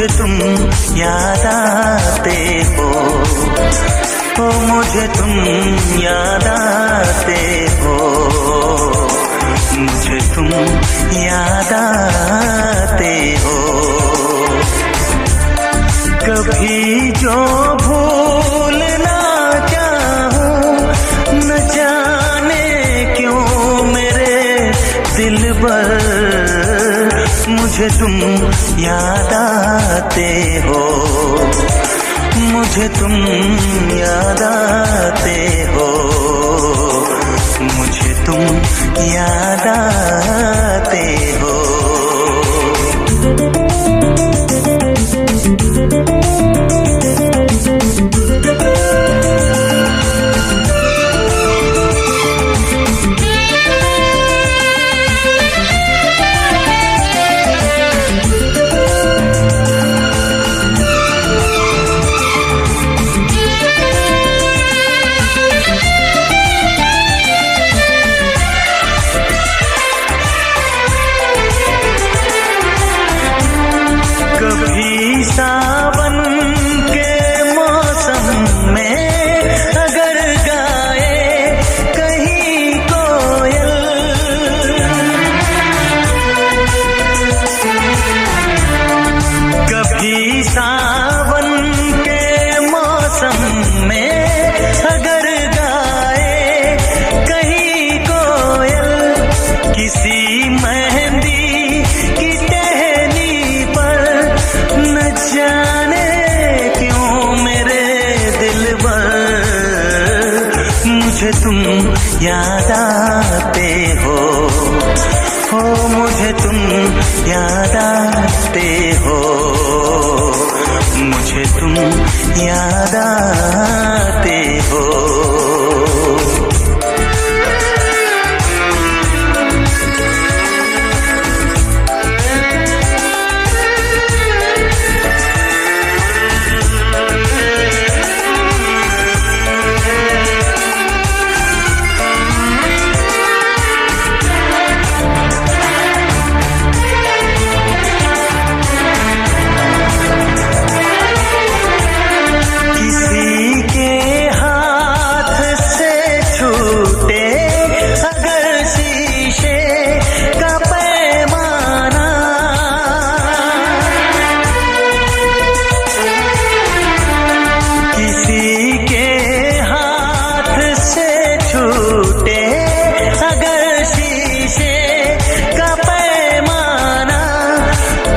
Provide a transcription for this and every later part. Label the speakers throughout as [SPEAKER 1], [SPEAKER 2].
[SPEAKER 1] मुझे तुम याद आते हो, ओ मुझे तुम याद आते हो, मुझे तुम याद आते हो। कभी जो भूल ना चाहूं, न जाने क्यों मेरे दिल पर मुझे तुम याद आते हो, मुझे तुम याद आते हो, मुझे तुम याद आते हो। सावन के मौसम में अगर गाए कहीं कोयल, कभी सावन के मौसम में अगर गाए कहीं कोयल, किसी मेहंदी की टहनी पर न जाने क्यों मेरे दिल पर मुझे तुम याद आते हो, मुझे तुम याद आते हो, मुझे तुम याद आते हो।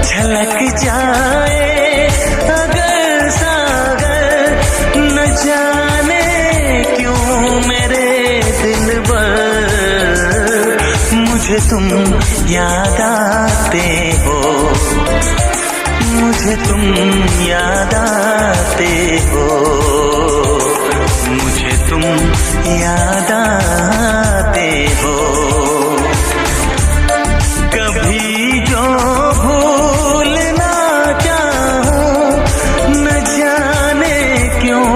[SPEAKER 1] झलक जाए अगर सागर, न जाने क्यों मेरे दिल पर मुझे तुम याद आते हो, मुझे तुम याद आते हो, मुझे तुम याद आते हो। कभी जो भूल ना चाहूं, न जाने क्यों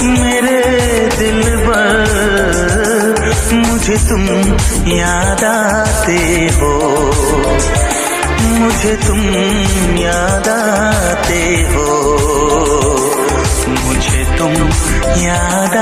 [SPEAKER 1] मेरे दिल पर मुझे तुम याद आते हो, मुझे तुम याद आते हो, मुझे तुम याद